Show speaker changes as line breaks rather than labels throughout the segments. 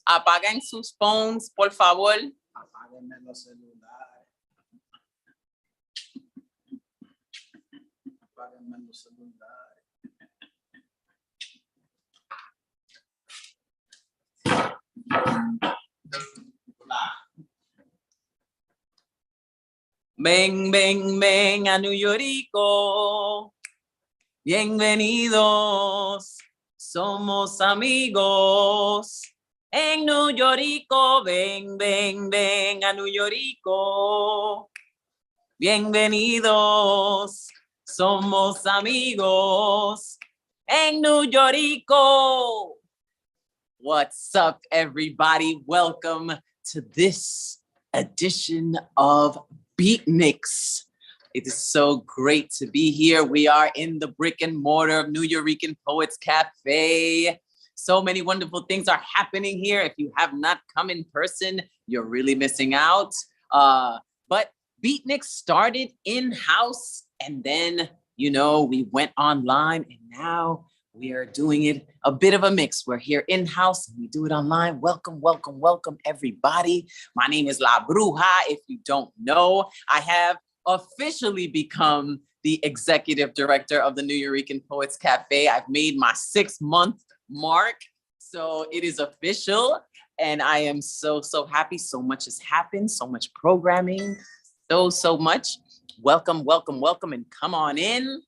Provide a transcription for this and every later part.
Apaguen sus phones, por favor.
Apáguenme los celulares. Apáguenme los celulares.
Ven, ven, ven a Nuyorico. Bienvenidos, somos amigos. En Nuyorico, ven, ven, ven a Nuyorico. Bienvenidos, somos amigos. En Nuyorico. What's up, everybody? Welcome to this edition of Beatnix. It is so great to be here. We are in the brick and mortar of Nuyorican Poets Cafe. So many wonderful things are happening here. If you have not come in person, you're really missing out. But Beatnix started in-house, and then, you know, we went online, and now we are doing it a bit of a mix. We're here in-house and we do it online. Welcome, welcome, welcome, everybody. My name is La Bruja. If you don't know, I have officially become the executive director of the Nuyorican Poets Cafe. I've made my 6-month mark, so it is official. And I am so, so happy. So much has happened, so much programming, so much. Welcome, welcome, welcome, and come on in.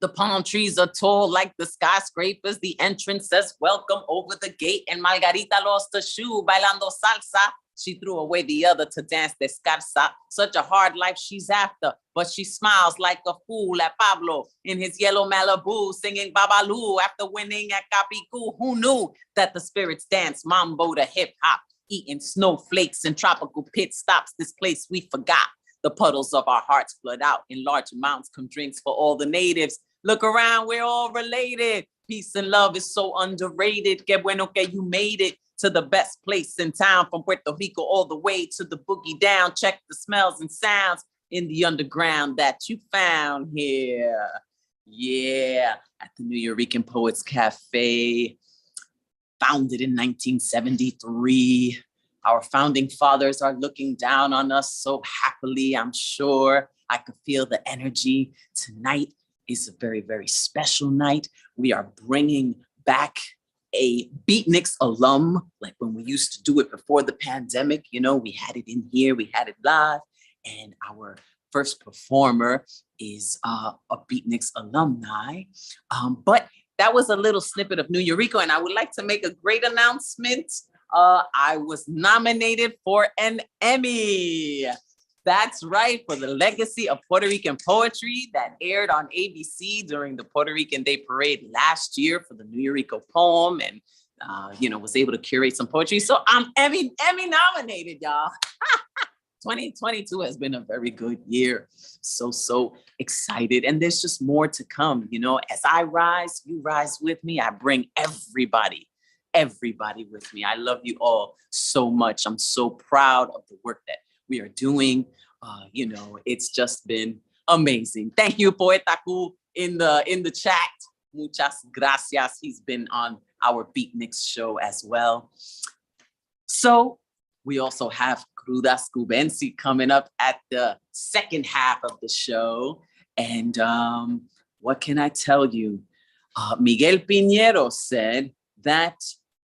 The palm trees are tall like the skyscrapers. The entrance says welcome over the gate, and Margarita lost a shoe bailando salsa. She threw away the other to dance descalza. Such a hard life she's after, but she smiles like a fool at Pablo in his yellow Malibu, singing Babalu after winning at Capicu. Who knew that the spirits dance mambo to hip hop, eating snowflakes and tropical pit stops? This place we forgot. The puddles of our hearts flood out in large amounts. Come drinks for all the natives. Look around, we're all related. Peace and love is so underrated. Que bueno que you made it to the best place in town, from Puerto Rico all the way to the boogie down. Check the smells and sounds in the underground that you found here. Yeah, at the Nuyorican Poets Cafe, founded in 1973. Our founding fathers are looking down on us so happily, I'm sure. I could feel the energy. Tonight is a very, very special night. We are bringing back a Beatnix alum, like when we used to do it before the pandemic. You know, we had it in here, we had it live, and our first performer is a Beatnix alumni. But that was a little snippet of Nuyorico, and I would like to make a great announcement. I was nominated for an Emmy. That's right, for the legacy of Puerto Rican poetry that aired on ABC during the Puerto Rican Day Parade last year for the Nuyorico poem, and you know, was able to curate some poetry. So I'm Emmy nominated, y'all. 2022 has been a very good year. So excited, and there's just more to come. You know, as I rise, you rise with me. I bring everybody with me. I love you all so much. I'm so proud of the work that we are doing. You know, it's just been amazing. Thank you, Poetaku, in the chat. Muchas gracias. He's been on our Beatnix show as well. So we also have Cruda Scubensi coming up at the second half of the show. And what can I tell you? Miguel Piñero said that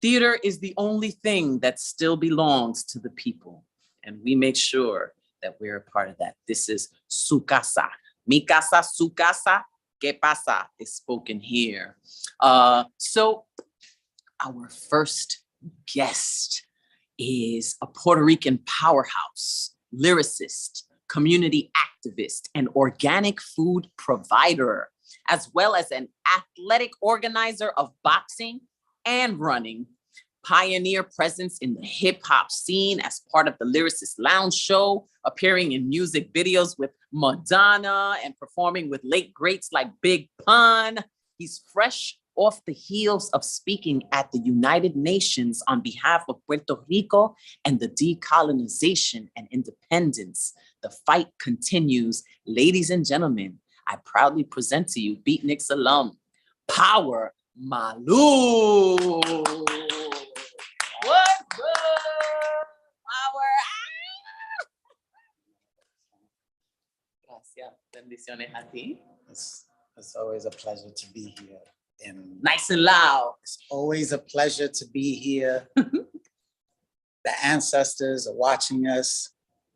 theater is the only thing that still belongs to the people. And we make sure that we're a part of that. This is su casa. Mi casa, su casa, ¿qué pasa? Is spoken here. So our first guest is a Puerto Rican powerhouse, lyricist, community activist, and organic food provider, as well as an athletic organizer of boxing and running. Pioneer presence in the hip hop scene as part of the Lyricist Lounge show, appearing in music videos with Madonna and performing with late greats like Big Pun. He's fresh off the heels of speaking at the United Nations on behalf of Puerto Rico and the decolonization and independence. The fight continues. Ladies and gentlemen, I proudly present to you Beatnix alum, Power Malu. What good? Power. Gracias. Bendiciones a ti.
It's always a pleasure to be here. And
Nice and loud.
it's always a pleasure to be here. The ancestors are watching us,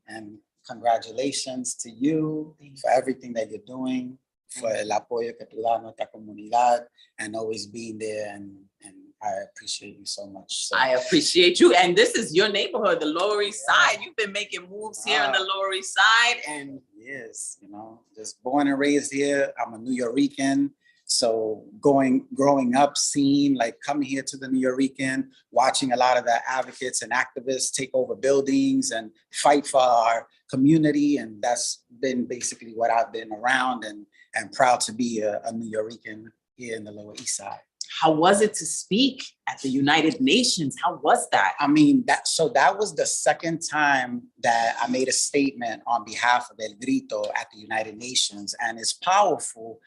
and congratulations to you for everything that you're doing, for el apoyo que tú das a nuestra comunidad, and always being there. And I appreciate you so much. So,
I appreciate you. And this is your neighborhood, the Lower East Side. You've been making moves here on the Lower East Side. And
yes, just born and raised here. I'm a Nuyorican. So growing up, seeing, like, coming here to the Nuyorican, watching a lot of the advocates and activists take over buildings and fight for our community. And that's been basically what I've been around, and proud to be a Nuyorican here in the Lower East Side.
how was it to speak at the United Nations? How was that?
I mean, that was the second time that I made a statement on behalf of El Grito at the United Nations. And it's powerful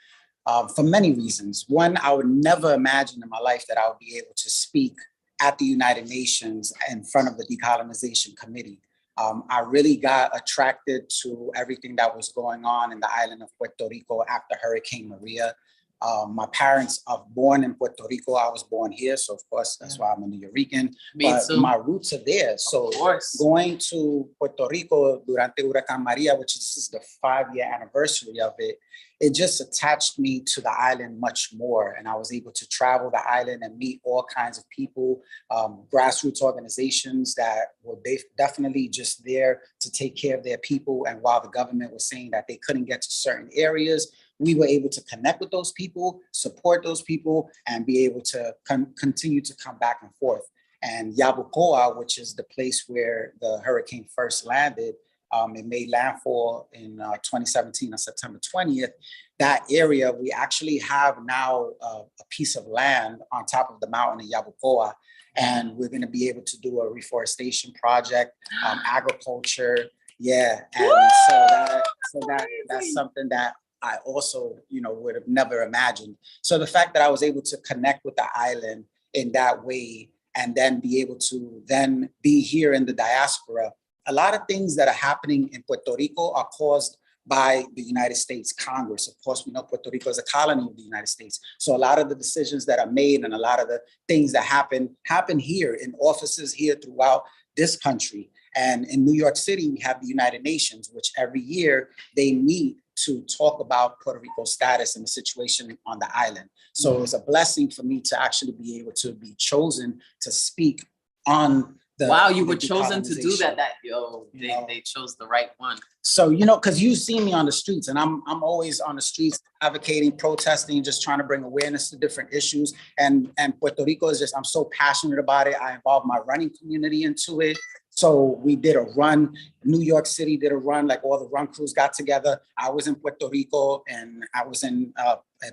for many reasons. One, I would never imagine in my life that I would be able to speak at the United Nations in front of the Decolonization Committee. I really got attracted to everything that was going on in the island of Puerto Rico after Hurricane Maria. My parents are born in Puerto Rico. I was born here, so of course that's why I'm a Nuyorican. But my roots are there. So going to Puerto Rico durante Huracán Maria, which is the 5-year anniversary of it, it just attached me to the island much more. And I was able to travel the island and meet all kinds of people, grassroots organizations that were definitely just there to take care of their people. And while the government was saying that they couldn't get to certain areas, we were able to connect with those people, support those people, and be able to continue to come back and forth. And Yabucoa, which is the place where the hurricane first landed, it made landfall in 2017 on September 20th. That area, we actually have now a piece of land on top of the mountain in Yabucoa, and we're going to be able to do a reforestation project, agriculture. Yeah, and that's something that I also, would have never imagined. So the fact that I was able to connect with the island in that way, and then be able to then be here in the diaspora, a lot of things that are happening in Puerto Rico are caused by the United States Congress. Of course, we know Puerto Rico is a colony of the United States. So a lot of the decisions that are made and a lot of the things that happen here in offices here throughout this country. And in New York City, we have the United Nations, which every year they meet to talk about Puerto Rico's status and the situation on the island. So it's a blessing for me to actually be able to be chosen to speak on the—
Wow, you were chosen to do that. They chose the right one.
So, because you see me on the streets, and I'm always on the streets advocating, protesting, just trying to bring awareness to different issues. And Puerto Rico is I'm so passionate about it. I involved my running community into it. So we did a run. New York City did a run, like all the run crews got together. I was in Puerto Rico and I was in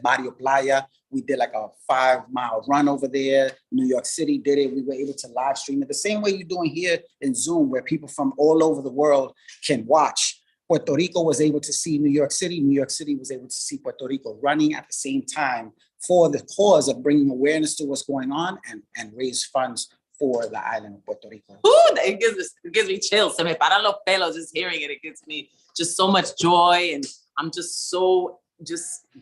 Barrio Playa. We did like a 5-mile run over there. New York City did it. We were able to live stream it the same way you're doing here in Zoom, where people from all over the world can watch. Puerto Rico was able to see New York City. New York City was able to see Puerto Rico running at the same time for the cause of bringing awareness to what's going on and raise funds for the island of Puerto Rico.
Ooh, it gives me chills. Se me paran los pelos just hearing it. It gives me just so much joy, and I'm just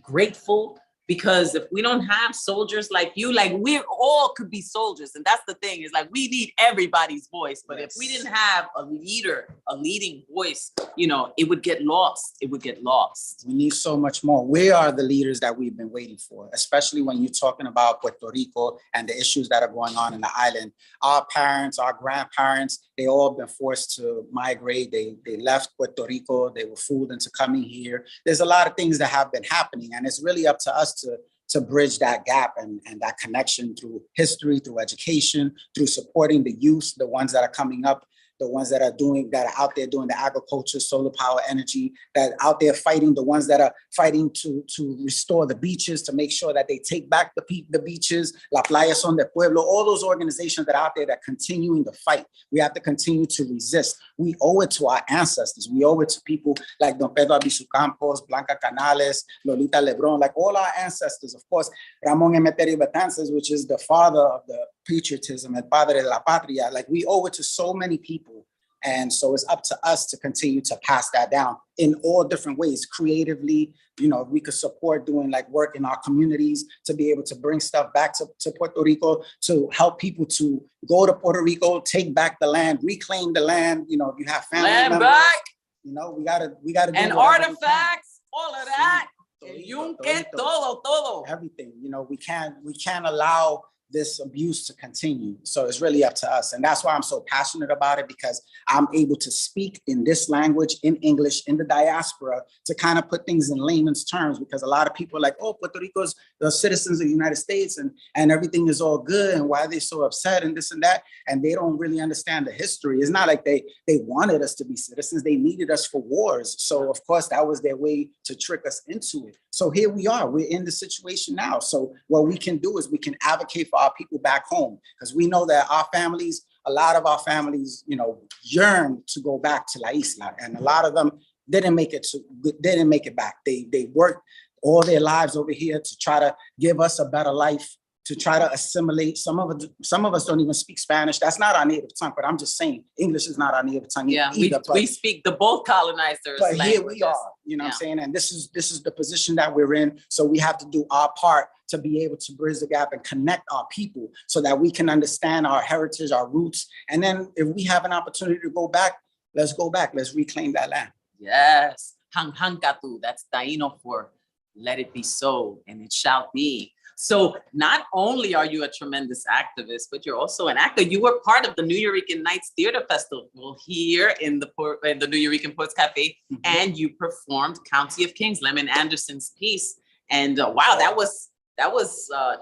grateful, because if we don't have soldiers like you, like we all could be soldiers. And that's the thing, is like we need everybody's voice. But if we didn't have a leading voice, it would get lost. It would get lost.
We need so much more. We are the leaders that we've been waiting for, especially when you're talking about Puerto Rico and the issues that are going on in the island. Our parents, our grandparents, they all been forced to migrate. They left Puerto Rico. They were fooled into coming here. There's a lot of things that have been happening, and it's really up to us to bridge that gap and that connection through history, through education, through supporting the youth, the ones that are coming up, the ones that are out there doing the agriculture, solar power, energy, that out there fighting, the ones that are fighting to restore the beaches, to make sure that they take back the beaches, La Playa Son de Pueblo, all those organizations that are out there that continuing to fight. We have to continue to resist. We owe it to our ancestors. We owe it to people like Don Pedro Albizu Campos, Blanca Canales, Lolita Lebron, like all our ancestors. Of course, Ramon Emeterio Betances, which is the father of the patriotism, el padre de la patria. Like, we owe it to so many people. And so it's up to us to continue to pass that down in all different ways, creatively. You know, we could support doing like work in our communities to be able to bring stuff back to Puerto Rico, to help people to go to Puerto Rico, take back the land, reclaim the land. You know, if you have family
land
members,
back,
you know, we gotta do
and artifacts, all of that. Todo.
Everything. You know, we can't allow this abuse to continue. So it's really up to us. And that's why I'm so passionate about it, because I'm able to speak in this language, in English, in the diaspora, to kind of put things in layman's terms, because a lot of people are like, oh, Puerto Rico's the citizens of the United States and everything is all good. And why are they so upset and this and that? And they don't really understand the history. It's not like they wanted us to be citizens. They needed us for wars. So of course, that was their way to trick us into it. So here we are, we're in the situation now. So what we can do is we can advocate for our people back home, because we know that a lot of our families, you know, yearn to go back to La Isla, and a lot of them didn't make it back. They worked all their lives over here to try to give us a better life, to try to assimilate. Some of us don't even speak Spanish. That's not our native tongue, but I'm just saying English is not our native tongue either.
We speak the both colonizers.
But languages. Here we are, you know what I'm saying? And this is the position that we're in. So we have to do our part to be able to bridge the gap and connect our people so that we can understand our heritage, our roots. And then if we have an opportunity to go back, let's go back. Let's reclaim that land.
Yes. Hanhankatu, that's Taino for let it be so, and it shall be. So not only are you a tremendous activist, but you're also an actor. You were part of the Nuyorican Nights Theater Festival here in the Nuyorican Ports Cafe, and you performed County of Kings, Lemon Anderson's piece. And wow, that was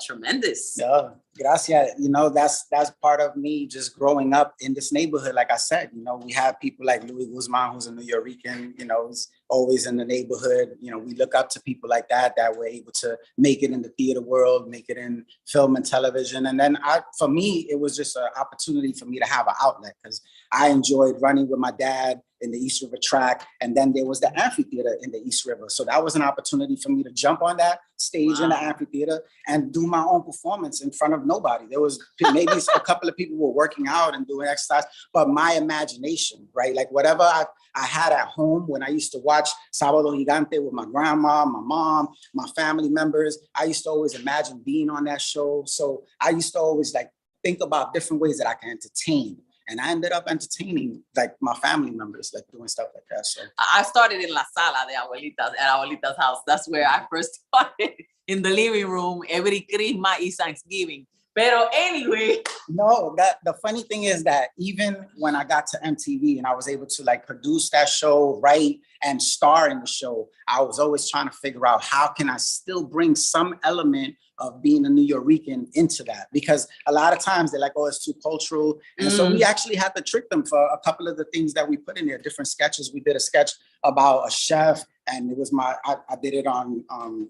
tremendous.
Yeah, gracias. You know, that's part of me just growing up in this neighborhood. Like I said, you know, we have people like Louis Guzman, who's a Nuyorican, you know, who's always in the neighborhood. You know, we look up to people like that were able to make it in the theater world, make it in film and television. And then for me, it was just an opportunity for me to have an outlet, because I enjoyed running with my dad in the East River track. And then there was the amphitheater in the East River. So that was an opportunity for me to jump on that stage in the amphitheater and do my own performance in front of nobody. There was maybe a couple of people were working out and doing exercise, but my imagination, right? Like whatever I had at home when I used to watch Sábado Gigante with my grandma, my mom, my family members, I used to always imagine being on that show. So I used to always like think about different ways that I can entertain. And I ended up entertaining like my family members, like doing stuff like that. So
I started in La Sala de Abuelitas, at Abuelita's house. That's where I first started, in the living room, every Christmas and Thanksgiving. Pero anyway.
No, the funny thing is that even when I got to MTV and I was able to like produce that show, write and star in the show, I was always trying to figure out how can I still bring some element of being a Nuyorican into that, because a lot of times they're like, oh, it's too cultural. And so we actually had to trick them for a couple of the things that we put in there, different sketches. We did a sketch about a chef, and it was I did it on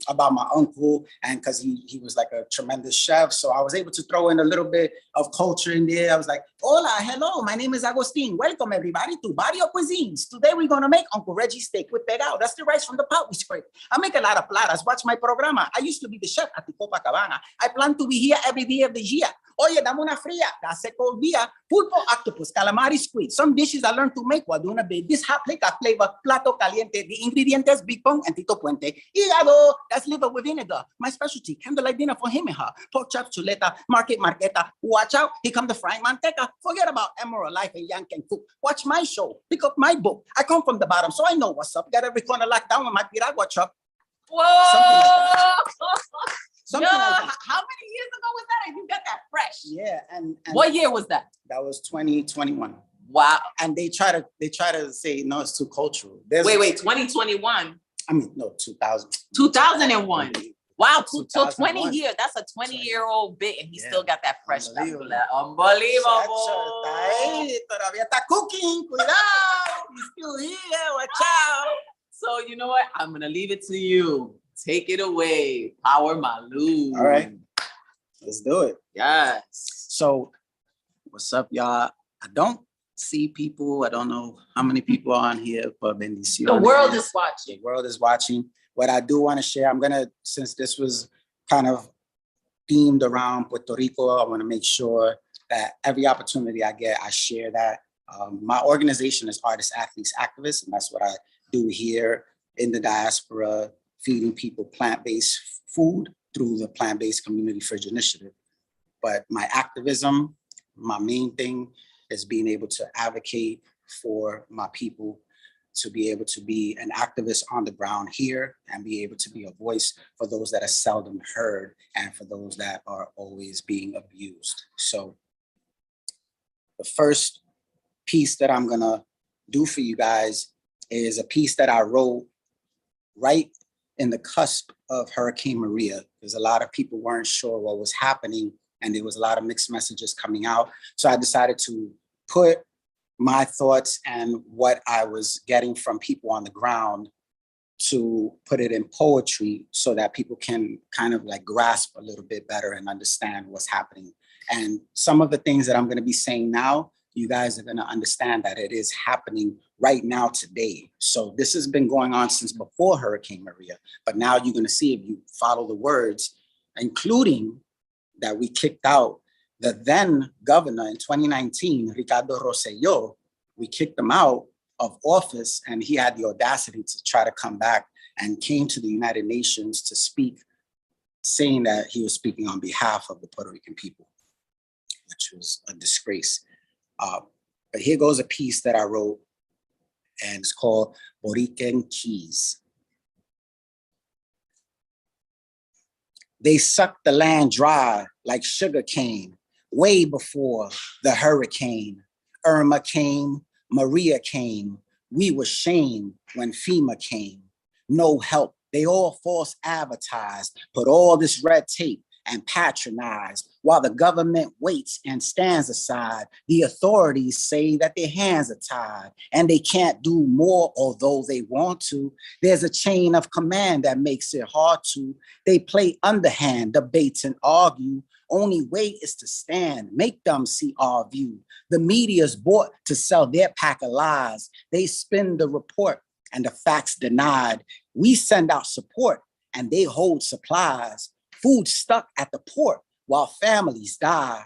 about my uncle, and because he was like a tremendous chef. So I was able to throw in a little bit of culture in there. I was like, hola, hello, my name is Agustin. Welcome everybody to Barrio Cuisines. Today we're gonna make Uncle Reggie's steak with pegao. That's the rice from the pot we scrape. I make a lot of platas. Watch my programa. I used to be the chef at the Copacabana. I plan to be here every day of the year. Oye, dame una fría. That's a cold beer. Pulpo, octopus, calamari, squid. Some dishes I learned to make while doing a bit. This hot plate got flavor, plato caliente. The ingredientes, Big Pong and Tito Puente. Hígado, that's liver with vinegar. My specialty, candlelight dinner for him and her. Pork chop, chuleta, marqueta. Watch out, here come the frying manteca. Forget about Emerald Life and Yank and Cook. Watch my show. Pick up my book. I come from the bottom, so I know what's up. Got every corner locked down with my piragua truck.
Whoa!
Something like that.
Yo,
Like
how many years ago was that? And you got that fresh.
Yeah, and
what year was that?
That was 2021.
Wow.
And they try to say no, it's too cultural.
Wait, 2021.
I mean, no, 2000.
2001. Wow, so 20
2001.
years. That's a 20-year-old bit, and he still got that fresh stuff.
Unbelievable.
Unbelievable.
Todavía está cooking. Cuidado. He's still here. Watch out.
So you know what? I'm gonna leave it to you. Take it away. Power Malu.
All right. Let's do it.
Yes.
So, what's up, y'all? I don't see people. I don't know how many people are on here, but bendiciones.
The world is watching.
The world is watching. What I do want to share, I'm gonna, since this was kind of themed around Puerto Rico, I want to make sure that every opportunity I get, I share that. My organization is Artists, Athletes, Activists, and that's what I do here in the diaspora, feeding people plant-based food through the Plant-Based Community Fridge Initiative. But my activism, my main thing is being able to advocate for my people, to be able to be an activist on the ground here and be able to be a voice for those that are seldom heard and for those that are always being abused. So the first piece that I'm gonna do for you guys is a piece that I wrote right in the cusp of Hurricane Maria, because a lot of people weren't sure what was happening and there was a lot of mixed messages coming out. So I decided to put my thoughts and what I was getting from people on the ground to put it in poetry so that people can kind of like grasp a little bit better and understand what's happening. And some of the things that I'm going to be saying now, you guys are going to understand that it is happening right now today. So this has been going on since before Hurricane Maria, but now you're going to see if you follow the words, including that we kicked out the then governor in 2019, Ricardo Rosselló. We kicked him out of office and he had the audacity to try to come back and came to the United Nations to speak, saying that he was speaking on behalf of the Puerto Rican people, which was a disgrace. But here goes a piece that I wrote, and it's called Borican Keys. They sucked the land dry like sugar cane way before the hurricane. Irma came, Maria came. We were shamed when FEMA came. No help. They all false advertised, put all this red tape and patronized while the government waits and stands aside. The authorities say that their hands are tied and they can't do more, although they want to. There's a chain of command that makes it hard to. They play underhand, debates and argue. Only way is to stand, make them see our view. The media's bought to sell their pack of lies. They spin the report and the facts denied. We send out support and they hold supplies. Food stuck at the port while families die.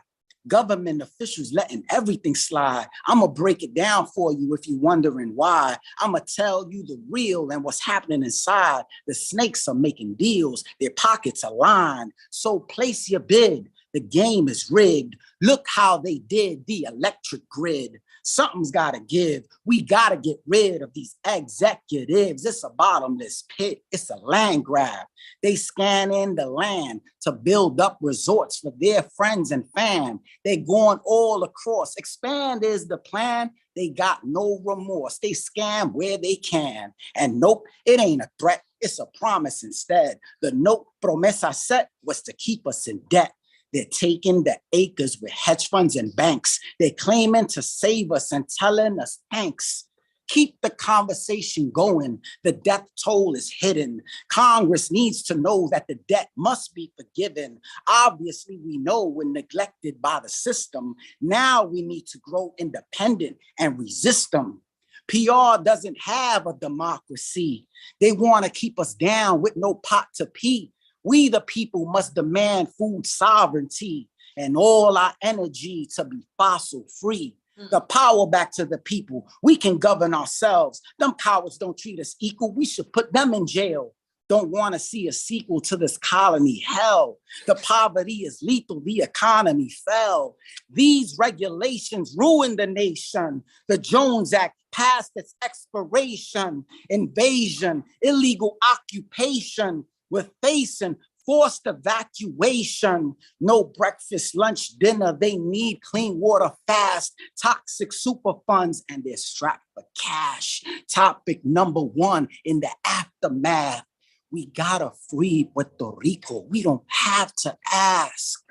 Government officials letting everything slide. I'ma break it down for you if you're wondering why. I'ma tell you the real and what's happening inside. The snakes are making deals, their pockets are lined. So place your bid. The game is rigged. Look how they did the electric grid. Something's gotta give. We gotta get rid of these executives. It's a bottomless pit. It's a land grab. They scan in the land to build up resorts for their friends and fam. They're going all across. Expand is the plan. They got no remorse. They scam where they can. And nope, it ain't a threat. It's a promise instead. The note promesa set was to keep us in debt. They're taking the acres with hedge funds and banks. They're claiming to save us and telling us thanks. Keep the conversation going. The death toll is hidden. Congress needs to know that the debt must be forgiven. Obviously, we know we're neglected by the system. Now we need to grow independent and resist them. PR doesn't have a democracy. They want to keep us down with no pot to pee. We, the people, must demand food sovereignty and all our energy to be fossil free. The power back to the people. We can govern ourselves. Them cowards don't treat us equal. We should put them in jail. Don't want to see a sequel to this colony hell. The poverty is lethal. The economy fell. These regulations ruin the nation. The Jones Act past its expiration. Invasion, illegal occupation. We're facing forced evacuation. No breakfast, lunch, dinner. They need clean water fast. Toxic super funds and they're strapped for cash. Topic number one in the aftermath. We gotta free Puerto Rico. We don't have to ask.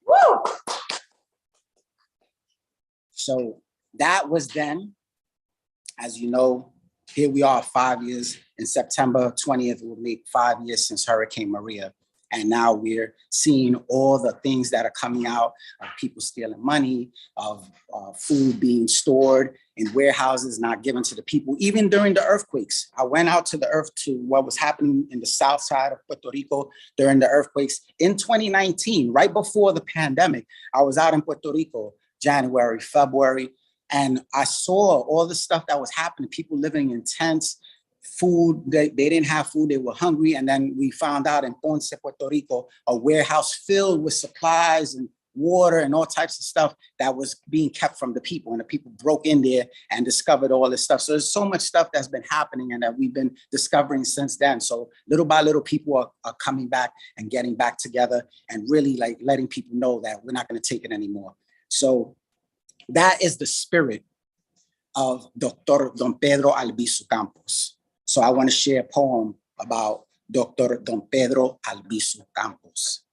Woo! So that was then. As you know, here we are 5 years. In September 20th, we'll make 5 years since Hurricane Maria. And now we're seeing all the things that are coming out of people stealing money, of food being stored in warehouses, not given to the people, even during the earthquakes. I went out to what was happening in the south side of Puerto Rico during the earthquakes in 2019, right before the pandemic. I was out in Puerto Rico, January, February, and I saw all the stuff that was happening, people living in tents, food, they didn't have food, they were hungry. And then we found out in Ponce, Puerto Rico, a warehouse filled with supplies and water and all types of stuff that was being kept from the people. And the people broke in there and discovered all this stuff. So there's so much stuff that's been happening and that we've been discovering since then. So little by little, people are coming back and getting back together and really like letting people know that we're not going to take it anymore. So that is the spirit of Dr. Don Pedro Albizu Campos. So I want to share a poem about Dr. Don Pedro Albizu Campos.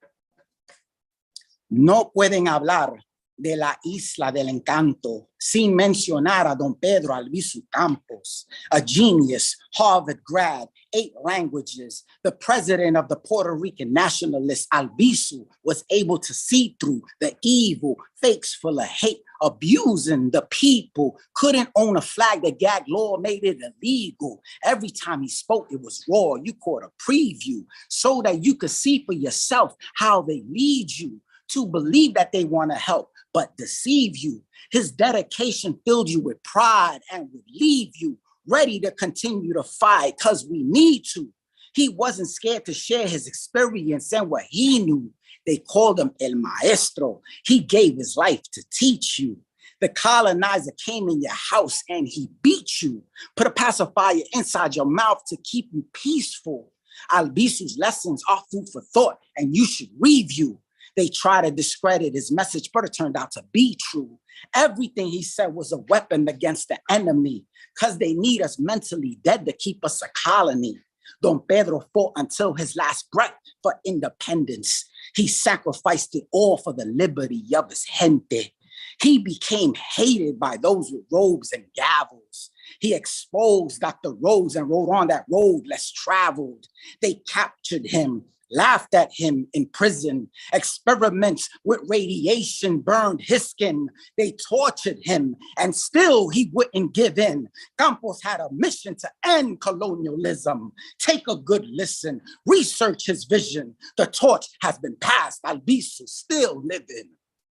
No pueden hablar de la Isla del Encanto sin mencionar a Don Pedro Albizu Campos, a genius, Harvard grad, 8 languages. The president of the Puerto Rican nationalists, Albizu, was able to see through the evil, fakes full of hate, abusing the people. Couldn't own a flag. The gag law made it illegal. Every time he spoke, it was raw. You caught a preview so that you could see for yourself how they lead you to believe that they want to help, but deceive you. His dedication filled you with pride and would leave you ready to continue to fight because we need to. He wasn't scared to share his experience and what he knew. They called him El Maestro. He gave his life to teach you. The colonizer came in your house and he beat you. Put a pacifier inside your mouth to keep you peaceful. Albizu's lessons are food for thought and you should review. They try to discredit his message, but it turned out to be true. Everything he said was a weapon against the enemy because they need us mentally dead to keep us a colony. Don Pedro fought until his last breath for independence. He sacrificed it all for the liberty of his gente. He became hated by those with robes and gavels. He exposed Dr. Rose and rode on that road less traveled. They captured him, laughed at him in prison. Experiments with radiation burned his skin. They tortured him and still he wouldn't give in. Campos had a mission to end colonialism. Take a good listen, research his vision. The torch has been passed, Albizu still living.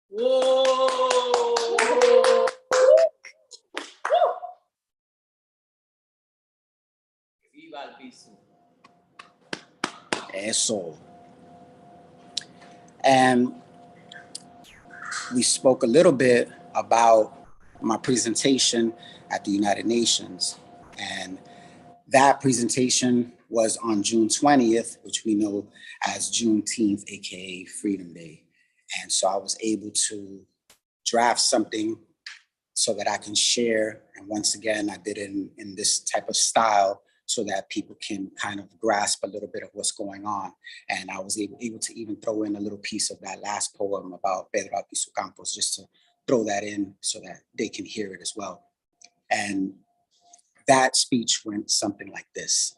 Whoa! Viva Albizu. Eso. And we spoke a little bit about my presentation at the United Nations. And that presentation was on June 20th, which we know as Juneteenth, AKA Freedom Day. And so I was able to draft something so that I can share. And once again, I did it in this type of style so that people can kind of grasp a little bit of what's going on. And I was able to even throw in a little piece of that last poem about Pedro Albizu Campos, just to throw that in so that they can hear it as well. And that speech went something like this.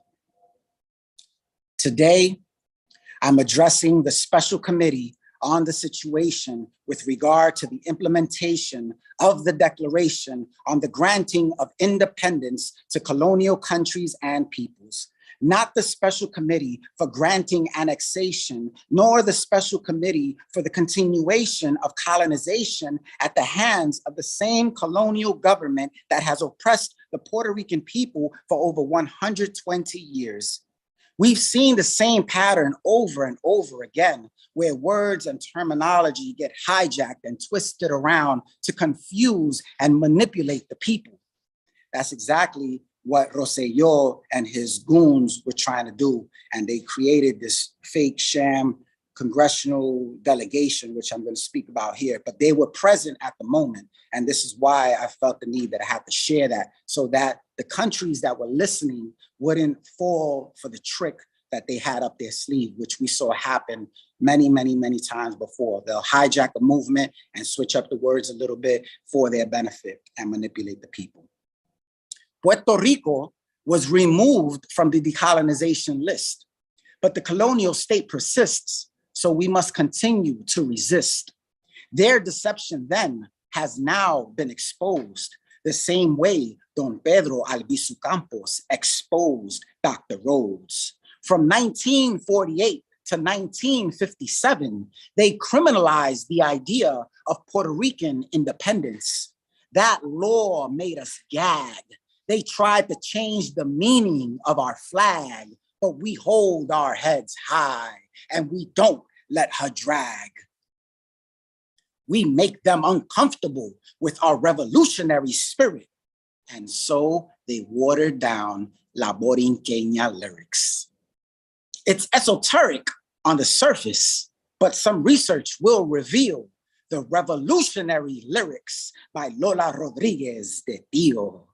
Today, I'm addressing the special committee on the situation with regard to the implementation of the Declaration on the granting of independence to colonial countries and peoples, not the special committee for granting annexation, nor the special committee for the continuation of colonization at the hands of the same colonial government that has oppressed the Puerto Rican people for over 120 years. We've seen the same pattern over and over again, where words and terminology get hijacked and twisted around to confuse and manipulate the people. That's exactly what Rosselló and his goons were trying to do. And they created this fake sham congressional delegation, which I'm going to speak about here, but they were present at the moment. And this is why I felt the need that I had to share that so that the countries that were listening wouldn't fall for the trick that they had up their sleeve, which we saw happen many, many, many times before. They'll hijack a movement and switch up the words a little bit for their benefit and manipulate the people. Puerto Rico was removed from the decolonization list, but the colonial state persists, so we must continue to resist. Their deception then has now been exposed, the same way Don Pedro Albizu Campos exposed Dr. Rhodes. From 1948 to 1957, they criminalized the idea of Puerto Rican independence. That law made us gag. They tried to change the meaning of our flag, but we hold our heads high and we don't let her drag. We make them uncomfortable with our revolutionary spirit. And so they watered down La Borinqueña lyrics. It's esoteric on the surface, but some research will reveal the revolutionary lyrics by Lola Rodriguez de Tio.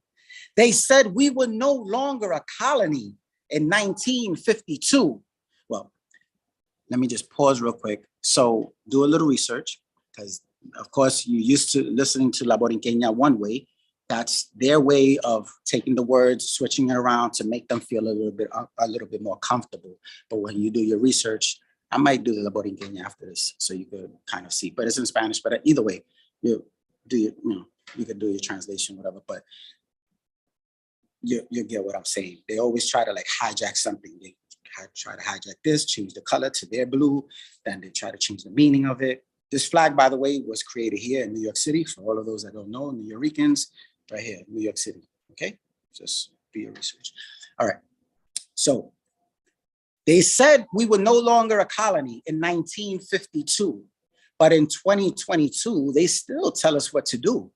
They said we were no longer a colony in 1952. Well, let me just pause real quick. So do a little research, because of course you're used to listening to La Borinqueña one way. That's their way of taking the words, switching it around to make them feel a little bit more comfortable. But when you do your research, I might do the La Borinqueña after this, so you could kind of see. But it's in Spanish. But either way, you could do your translation, whatever. But you get what I'm saying. They always try to like hijack something. They try to hijack this, change the color to their blue, then they try to change the meaning of it. This flag, by the way, was created here in New York City. For all of those that don't know, Nuyoricans, right here, New York City, okay? Just do your research. All right, so they said we were no longer a colony in 1952, but in 2022, they still tell us what to do.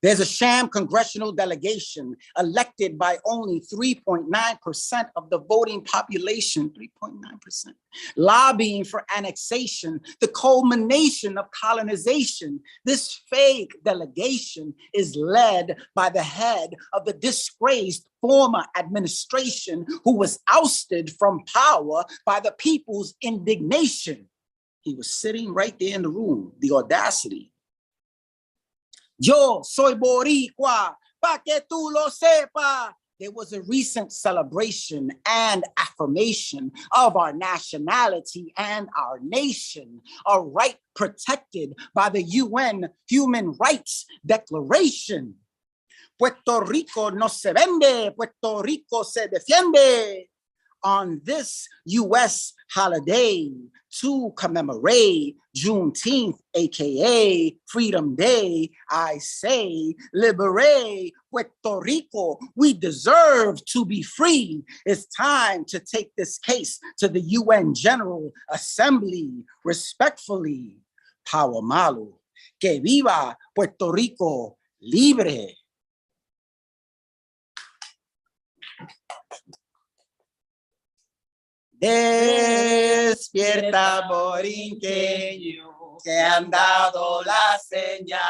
There's a sham congressional delegation elected by only 3.9% of the voting population, 3.9%, lobbying for annexation, the culmination of colonization. This fake delegation is led by the head of the disgraced former administration who was ousted from power by the people's indignation. He was sitting right there in the room, the audacity. Yo soy boricua, pa que tú lo sepas. There was a recent celebration and affirmation of our nationality and our nation, a right protected by the UN Human Rights Declaration. Puerto Rico no se vende, Puerto Rico se defiende. On this U.S. holiday to commemorate Juneteenth, aka Freedom Day, I say, liberate Puerto Rico. We deserve to be free. It's time to take this case to the UN General Assembly. Respectfully, Power Malu. Que viva Puerto Rico libre. Despierta, borinqueño, que han dado la señal.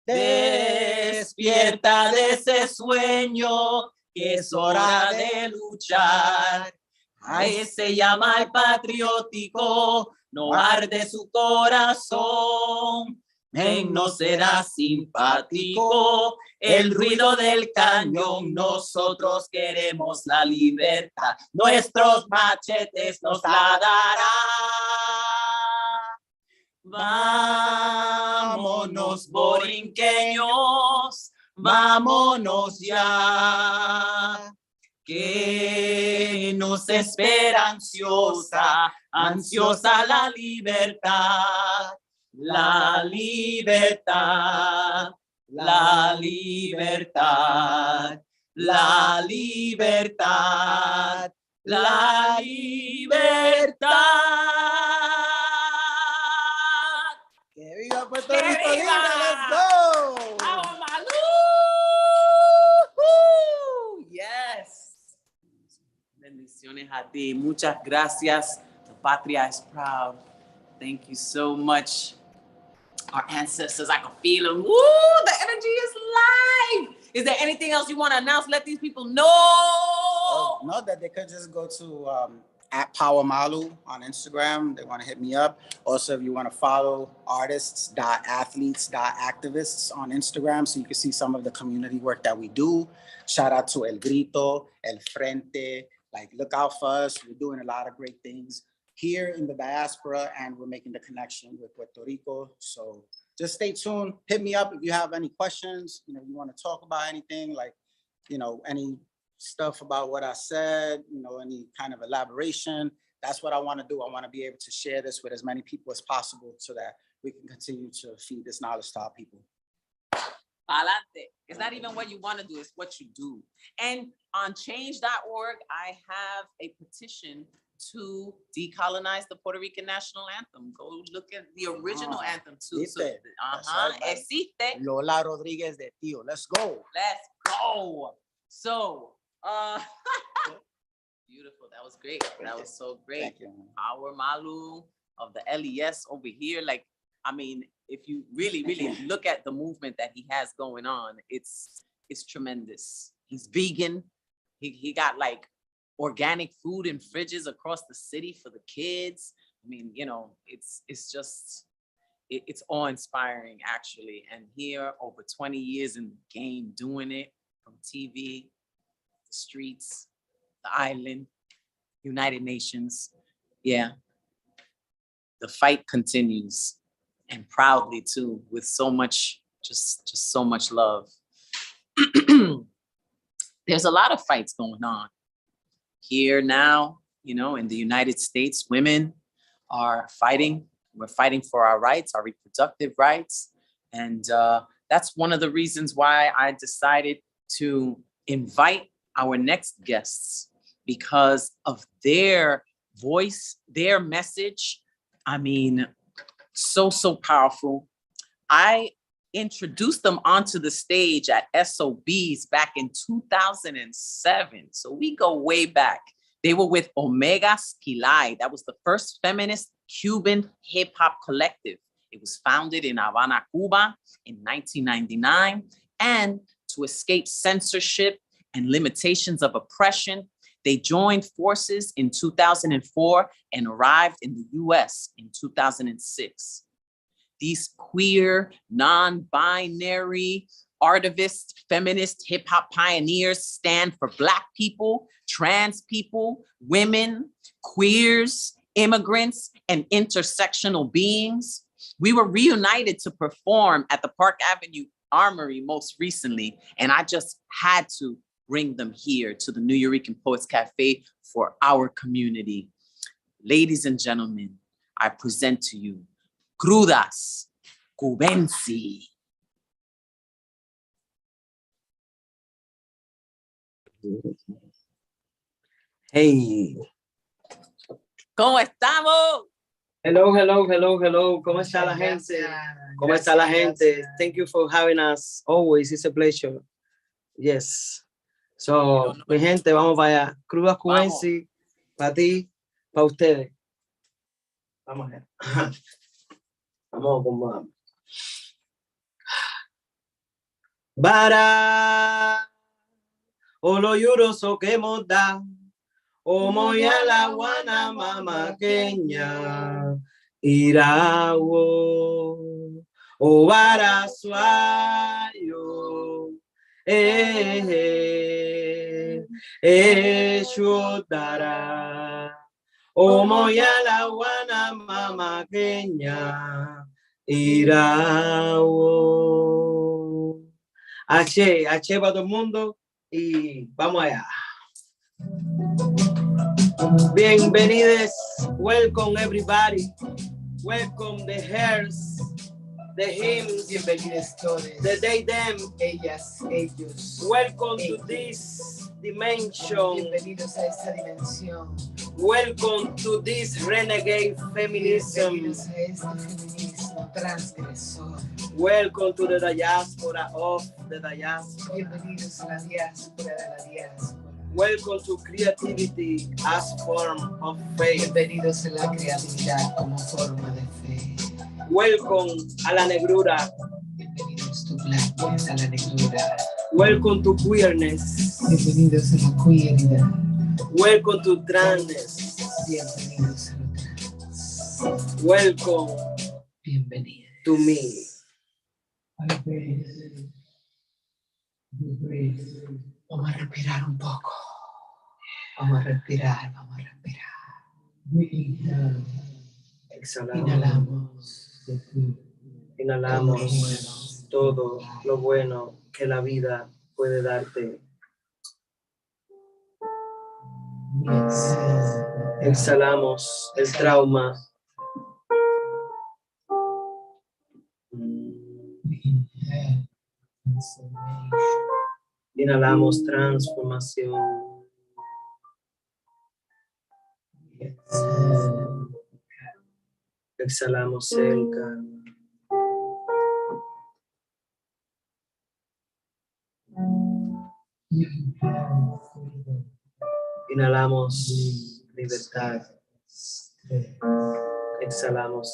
Despierta de ese sueño, que es hora de luchar. A ese llamal patriótico, no arde su corazón. No será simpático el ruido del cañón. Nosotros queremos la libertad. Nuestros machetes nos la darán. Vámonos, borinqueños, vámonos ya. Que nos espera ansiosa, ansiosa la libertad. La libertad, la libertad, la libertad, la libertad. ¡Que viva Puerto Rico libre! ¡Let's go! ¡Vamos, Malú! Yes. Bendiciones a ti. Muchas gracias. La patria is proud. Thank you so much. Our ancestors, I can feel them. Woo, the energy is live.
Is there anything else you want to announce? Let these people know.
Oh, no, that they could just go to at Power Malu on Instagram. They want to hit me up. Also, if you want to follow artists.athletes.activists on Instagram so you can see some of the community work that we do. Shout out to El Grito, El Frente. Like, look out for us. We're doing a lot of great things here in the diaspora, and we're making the connection with Puerto Rico. So just stay tuned. Hit me up if you have any questions. You want to talk about anything, like, any stuff about what I said, any kind of elaboration. That's what I want to do. I want to be able to share this with as many people as possible so that we can continue to feed this knowledge to our people.
Palante. It's not even what you want to do, it's what you do. And on change.org, I have a petition to decolonize the Puerto Rican national anthem. Go look at the original anthem too. So, existe.
Lola Rodriguez de Tío. Let's go.
Let's go. So, beautiful. That was great. That was so great.
Thank you.
Power Malu of the LES over here. Like, I mean, if you really, really look at the movement that he has going on, it's tremendous. He's vegan. He got like organic food in fridges across the city for the kids. I mean, it's just, it's awe-inspiring actually. And here, over 20 years in the game, doing it from TV, the streets, the island, United Nations. Yeah, the fight continues, and proudly too, with so much, just so much love. There's a lot of fights going on here now, in the United States. Women are fighting. We're fighting for our rights, our reproductive rights. And that's one of the reasons why I decided to invite our next guests, because of their voice, their message. I mean, so powerful. I introduced them onto the stage at SOBs back in 2007. So we go way back. They were with Omega Skilai. That was the first feminist Cuban hip hop collective. It was founded in Havana, Cuba in 1999. And to escape censorship and limitations of oppression, they joined forces in 2004 and arrived in the US in 2006. These queer, non-binary, artivist, feminist, hip-hop pioneers stand for Black people, trans people, women, queers, immigrants, and intersectional beings. We were reunited to perform at the Park Avenue Armory most recently, and I just had to bring them here to the Nuyorican Poets Cafe for our community. Ladies and gentlemen, I present to you Crudas Cubensi.
Hey.
¿Cómo estamos?
Hello. ¿Cómo está la gente? ¿Cómo está la gente? Thank you for having us. Always, it's a pleasure. Yes. So, mi gente, vamos para allá. Crudas Cubensi, para ti, para ustedes. Vamos allá. Vamos con Bara Olo yuroso que moda Omo ya la guana mama queña Irawo O bara suayo Shodara Omo ya la guana mama queña Irawo. H para todo el mundo y vamos allá. Bienvenidos, welcome everybody, welcome the hairs, the hymns,
bienvenidos todos,
the they, them,
ellas, ellos,
welcome
ellos.
To this dimension,
bienvenidos a esta dimensión,
welcome to this renegade feminism,
bienvenidos a este feminismo transgresor.
Welcome to the diaspora of the diaspora.
Bienvenidos a la diáspora de la diáspora.
Welcome to creativity as form of faith.
Bienvenidos a la creatividad como forma de fe.
Welcome a la negrura.
Bienvenidos to blackness, a la negrura.
Welcome to queerness.
Bienvenidos a la queeridad.
Welcome to transness.
Bienvenidos a lo trans.
Welcome
Bienvenidos.
to me.
I breathe. Vamos a respirar un poco. Vamos a respirar, vamos a respirar.
Exhalamos.
Inhalamos.
Inhalamos todo lo bueno que la vida puede darte. Exhalamos el trauma. Inhalamos transformación. Exhalamos el karma. Inhalamos libertad. Exhalamos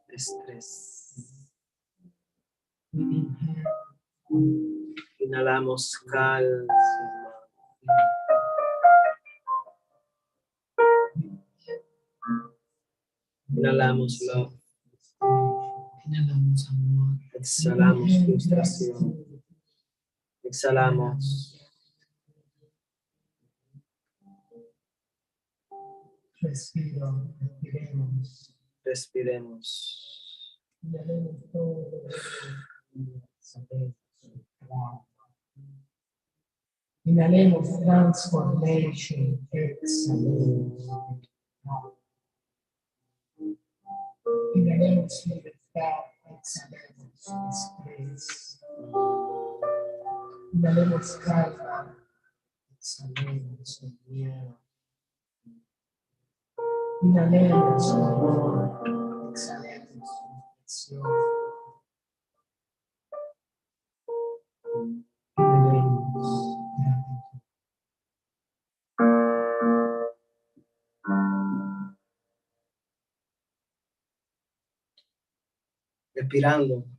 estrés. Inhalamos calma. Inhalamos love.
Inhalamos amor.
Exhalamos frustración. Exhalamos.
Respiro, respiremos.
Respiremos.
Inhalemos todo. Inhalemos transformation. Exhalemos. Inhalemos libertad. Exhalemos estrés. Inhalemos calma. Exhalemos el miedo. Inhalemos amor. Exhalemos depresión. Inhalemos gratitud.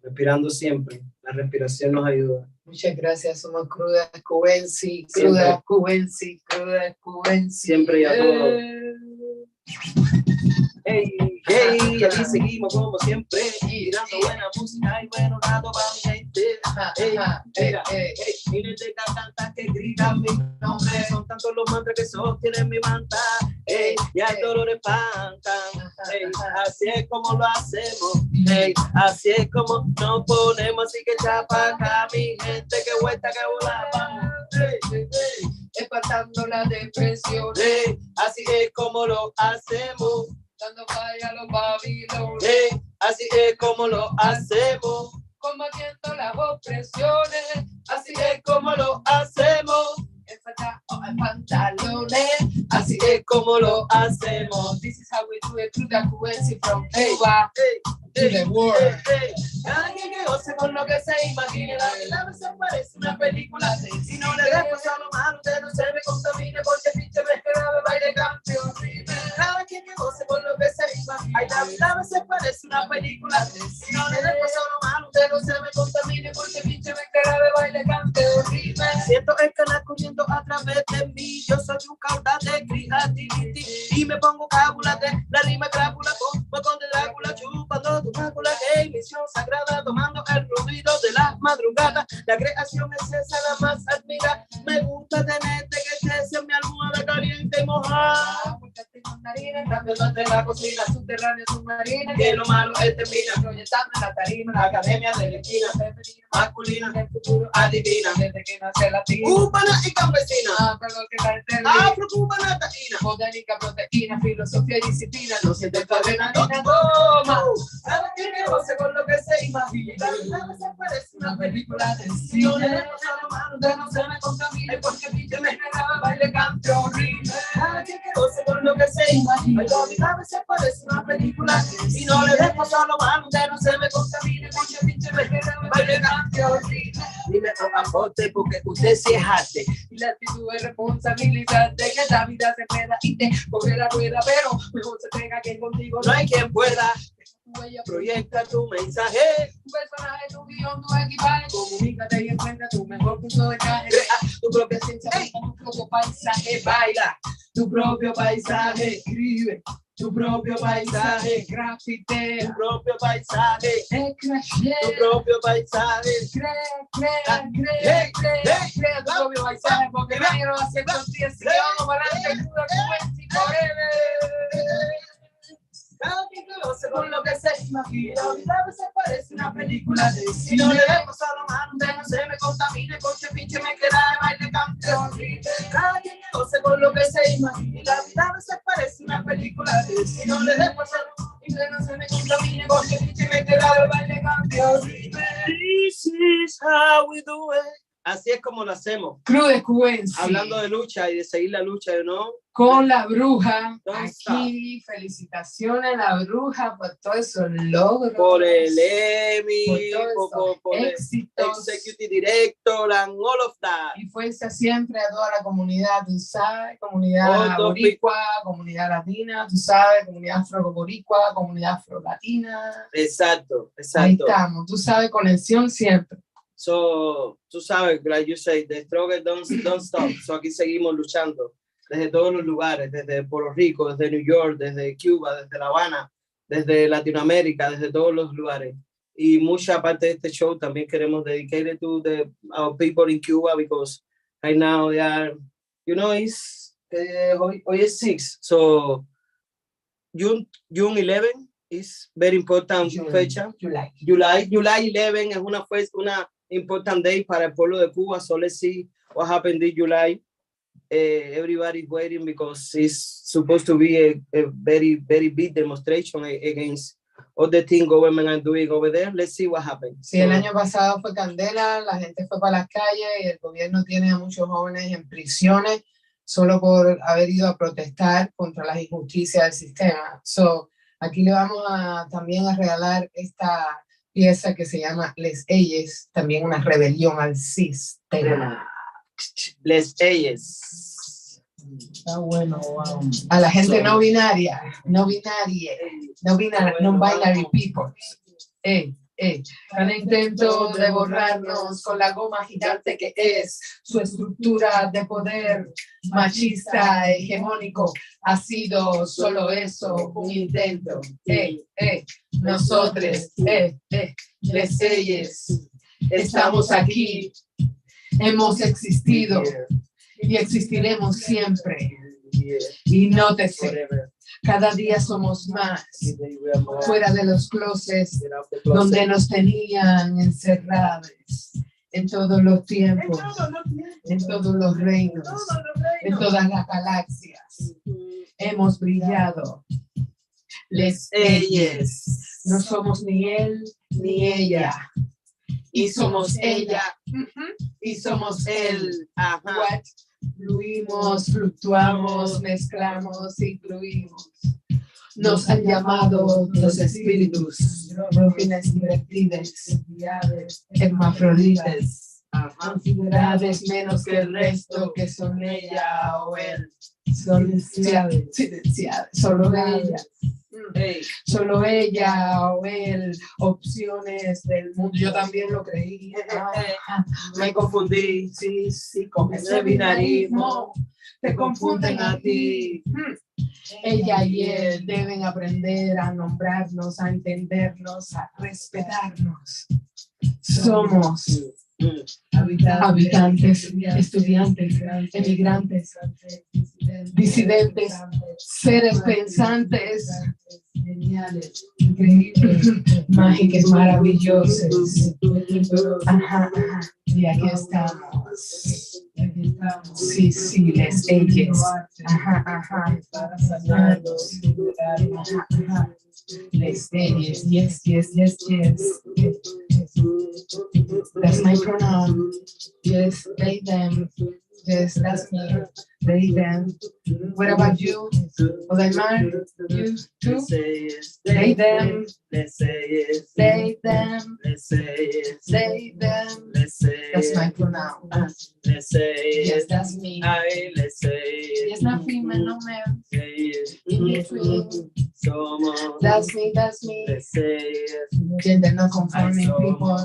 Respirando siempre. La respiración nos ayuda.
Muchas gracias, somos Crudas Cubensi, Crudas Cubensi, Crudas Cubensi.
Siempre y a todo. Hey, hey, aquí seguimos como siempre, tirando buena música y buenos datos para mi gente. Hey, mira, hey, miles de cantantes que gritan mi nombre, son tantos los mantras que sostienen mi manta. Hey, y al dolor espantan. Hey, así es como lo hacemos. Hey, así es como nos ponemos, así que chapa acá mi gente, que vuelta que volamos. Hey, hey, hey.
Espantando la depresión,
Hey, así es como lo hacemos.
dando falla a los babilones,
Hey, así es como lo hacemos.
combatiendo las opresiones,
Así es como lo hacemos.
enfrentando a pantalones.
Así es como lo hacemos.
This is how we do it, Crudas Cubensi from
Hey,
Cuba
hey,
to the world.
hey. Cada quien que goce con lo que se imagine. La vida se parece una película. Si no le dejo a lo malo, usted no se me contamine, porque pinche me esperaba baile campeón. Cada quien que goce con lo que se imagine. Ay, la vida se parece una película. Si no le dejo a lo malo, usted no se me contamine, porque pinche me esperaba baile campeón. Siento el canal corriendo a través de mí. Yo soy un caudal de creativity y me pongo cábula de la rima crápula con de Drácula chupando tu mácula. Hey, misión sagrada tomando el ruido de las madrugadas. La creación es esa la más admirada. Me gusta tenerte que estés en mi almohada caliente y mojada.
Cambiando de la cocina subterránea submarina,
Que lo malo es termina.
proyectando en la tarima,
La academia de la esquina
femenina,
masculina
del futuro,
adivina.
desde que nace latina,
Cubana y campesina.
pero que la eterna,
Afro-cubana taína.
botánica, proteína, filosofía y disciplina, no siente tu
Cadena
adrenalina,
no
toma.
Cada quien que goce con lo que se imagina. La vida se parece una película de acción. De no se me contamine, porque pinche me graba baile campeón. Cada quien que goce con lo que se imagina. La vida se parece una película. Y no le dejo solo malo, de no se me contamine, porque pinche me graba baile campeón. Dime a aporte, porque usted sí es arte.
Y la actitud es responsabilidad de que la vida se queda y te coge la rueda, pero mejor se pega que contigo
No hay quien pueda.
tu huella,
proyecta tu mensaje.
Tu personaje, tu guión, tu equipaje. Comunícate y encuentra tu mejor punto de encaje.
Crea
Tu propia ciencia, tu propio paisaje. Baila tu propio paisaje. Escribe tu propio paisaje. Grafitea
tu propio paisaje.
crashea
Tu propio paisaje.
Crea
Hey,
tu propio paisaje. Porque nadie lo hace estos días. Así que vamos para adelante.
Cada quien que lo hace con lo que se imagina. A veces parece una película de cine. No le demos a la mano, no se me contamine. Con ceviche me queda de baile campeón. Cada quien que lo hace con lo que se imagina. A veces parece una película de cine. No le demos a la mano, no se me contamine. Con ceviche me queda de baile campeón. This is how we do it. Así es como lo hacemos.
Crude Cubensi.
Hablando de lucha y de seguir la lucha, ¿no?
Con la bruja.
Don't
Aquí, felicitaciones a la bruja por todos esos logros.
Por el Emmy,
por
el
éxitos.
Executive Director and all of that.
Y fuerza siempre a toda la comunidad, tú sabes, comunidad boricua, comunidad latina, tú sabes, comunidad afro-boricua, comunidad afro-latina.
Exacto.
Ahí estamos, tú sabes, conexión siempre.
So, tú sabes, like you say, the struggle don't stop. So aquí seguimos luchando desde todos los lugares, desde Puerto Rico, desde New York, desde Cuba, desde La Habana, desde Latinoamérica, desde todos los lugares. Y mucha parte de este show también queremos dedicar to our people in Cuba, because right now they are, you know, hoy es 6, so June 11 is very important fecha. July 11 es una important day para el pueblo de Cuba. So let's see what happened in July. Everybody's waiting because it's supposed to be a very, very big demonstration against all the things government are doing over there. Let's see what happens.
Sí, el año pasado fue candela, la gente fue para las calles y el gobierno tiene a muchos jóvenes en prisiones solo por haber ido a protestar contra las injusticias del sistema. So, aquí le vamos también a regalar esta pieza que se llama Les Elles, también una rebelión al sistema.
Les Elles.
Está bueno, wow. A la gente no binaria, no binary people. Cada intento de borrarnos con la goma gigante que es su estructura de poder machista, hegemónico, ha sido solo eso, un intento. Nosotros, les ellos, estamos aquí, hemos existido y existiremos siempre. Y nótese, cada día somos más, fuera de los closets donde nos tenían encerrados, en todos los tiempos, en todos los reinos, en todas las galaxias. Hemos brillado. Les ellas. No somos ni él ni ella. Y somos ella. Y somos él. What? Fluimos, fluctuamos, mezclamos y fluimos. Nos han llamado los espíritus, rufines invertidas, hermafroditas, antigüedades menos que el resto, que son ella o él. Silenciadas, solo ella. Solo ella o él, opciones del mundo. Yo también lo creí.
Me confundí, sí, con ese binarismo. Te confunden a ti.
Ella y él deben aprender a nombrarnos, a entendernos, a respetarnos. Somos habitantes, estudiantes, emigrantes, disidentes, seres pensantes, geniales, increíbles, mágicos, maravillosos. Ajá. Y aquí estamos. Sí, les ellos. Ajá. Les ellos. Yes. That's my pronoun. Yes, they, them. Yes, that's me. They, them. What about you? Odaimar, you too? They, them. They, them. They, them. That's my pronoun. Yes, that's me. Yes, not female, no male. In between.
Somos.
That's me, that's me.
Let's say it.
Gender non-conforming
Somos.
people,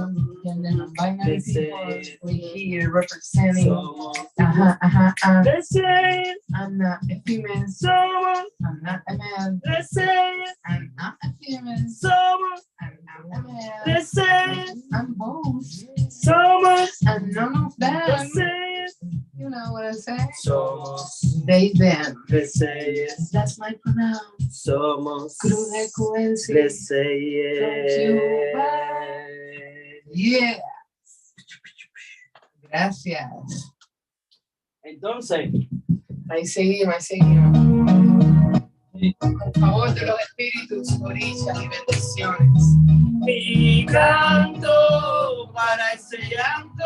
gender non-binary
Let's say
people.
it.
We here representing.
Somos.
Let's
say it.
I'm not a female.
Somos.
I'm not a man.
Let's say it.
I'm not a female.
Somos.
I'm not a man.
Let's say it.
I'm both.
Somos.
And none of them.
Let's say it.
You know what I say?
Somos.
They, them.
Let's say it.
That's my pronoun.
Somos.
Cruel coincidence.
Let's say it.
Yeah. Gracias.
Entonces,
Ahí seguimos, ahí seguimos. Por favor, de los espíritus, orillas y bendiciones.
mi canto para ese llanto.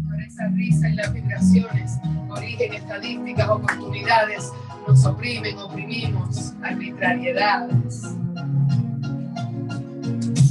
Por esa risa y las vibraciones, origen, estadísticas, oportunidades, nos oprimen, oprimimos, arbitrariedades.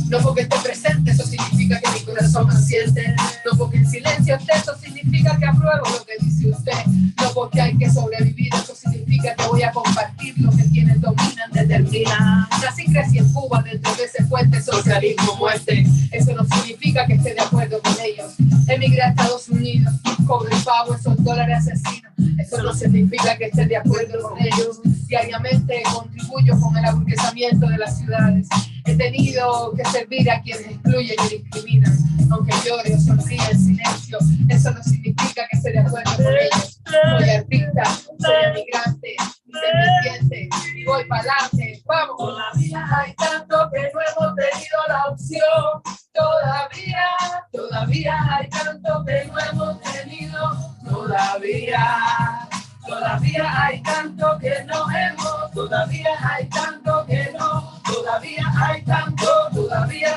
No porque esté presente, eso significa que mi corazón asiente. No porque en silencio esté, eso significa que apruebo lo que dice usted. No porque hay que sobrevivir, eso significa que voy a compartir lo que quienes dominan, determinan. Nací y crecí en Cuba, dentro de ese fuerte socialismo muerte. Eso no significa que esté de acuerdo con ellos. Emigré a Estados Unidos, cobro y pago esos dólares asesinos. Eso no significa que esté de acuerdo con ellos. Diariamente contribuyo con el aburguesamiento de las ciudades. He tenido que servir a quienes excluyen y discriminan. Aunque llore o sonríe en silencio, eso no significa que esté de acuerdo con ellos. Soy artista, soy emigrante, independiente y voy para adelante. ¡Vamos! Todavía hay tanto que no hemos tenido la opción. Todavía hay tanto que no hemos tenido. Todavía hay tanto que no hemos. Todavía hay tanto que no. Todavía hay tanto, todavía.